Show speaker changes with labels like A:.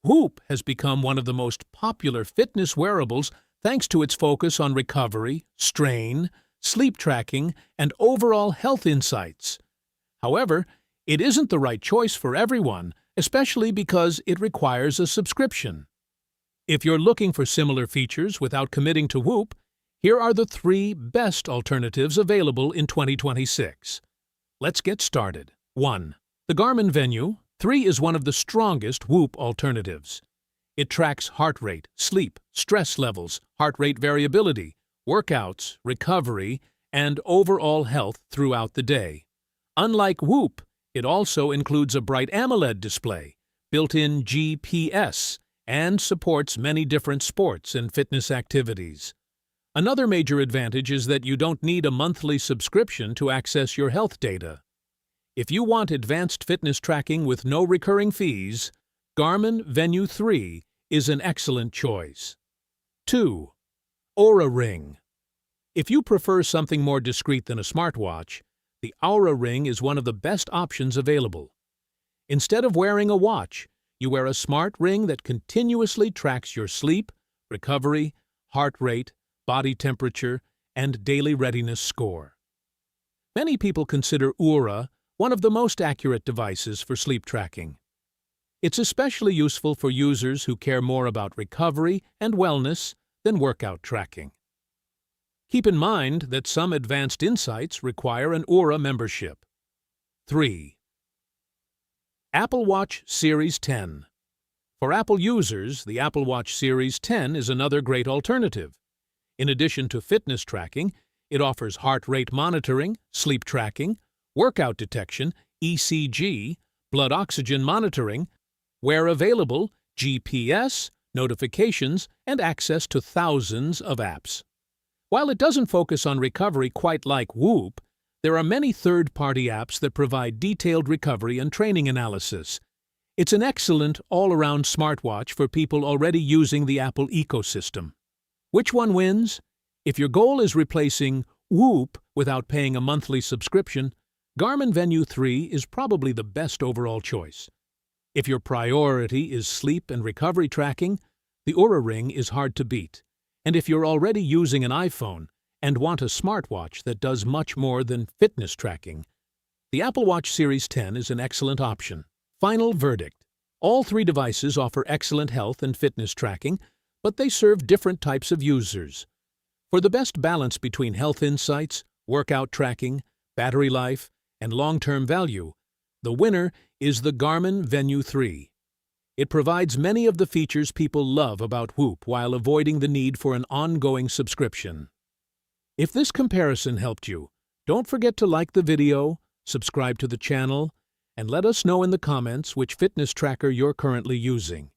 A: Whoop has become one of the most popular fitness wearables thanks to its focus on recovery, strain, sleep tracking, and overall health insights. However, it isn't the right choice for everyone, especially because it requires a subscription. If you're looking for similar features without committing to Whoop, here are the 3 best alternatives available in 2026. Let's get started. 1. The Garmin Venue 3 is one of the strongest Whoop alternatives. It tracks heart rate, sleep, stress levels, heart rate variability, workouts, recovery, and overall health throughout the day. Unlike Whoop, it also includes a bright AMOLED display, built-in GPS, and supports many different sports and fitness activities. Another major advantage is that you don't need a monthly subscription to access your health data. If you want advanced fitness tracking with no recurring fees, Garmin Venue 3 is an excellent choice. 2. Oura Ring. If you prefer something more discreet than a smartwatch, the Oura Ring is one of the best options available. Instead of wearing a watch, you wear a smart ring that continuously tracks your sleep, recovery, heart rate, body temperature, and daily readiness score. Many people consider Oura one of the most accurate devices for sleep tracking. It's especially useful for users who care more about recovery and wellness than workout tracking. Keep in mind that some advanced insights require an Oura membership. 3. Apple Watch Series 10. For Apple users, the Apple Watch Series 10 is another great alternative. In addition to fitness tracking, it offers heart rate monitoring, sleep tracking, workout detection, ECG, blood oxygen monitoring, where available, GPS, notifications, and access to thousands of apps. While it doesn't focus on recovery quite like Whoop, there are many third-party apps that provide detailed recovery and training analysis. It's an excellent all-around smartwatch for people already using the Apple ecosystem. Which one wins? If your goal is replacing Whoop without paying a monthly subscription, Garmin Venue 3 is probably the best overall choice. If your priority is sleep and recovery tracking, the Oura Ring is hard to beat. And if you're already using an iPhone and want a smartwatch that does much more than fitness tracking, the Apple Watch Series 10 is an excellent option. Final verdict. All 3 devices offer excellent health and fitness tracking, but they serve different types of users. For the best balance between health insights, workout tracking, battery life, and long-term value, the winner is the Garmin Venue 3. It provides many of the features people love about Whoop while avoiding the need for an ongoing subscription. If this comparison helped you, don't forget to like the video, subscribe to the channel, and let us know in the comments which fitness tracker you're currently using.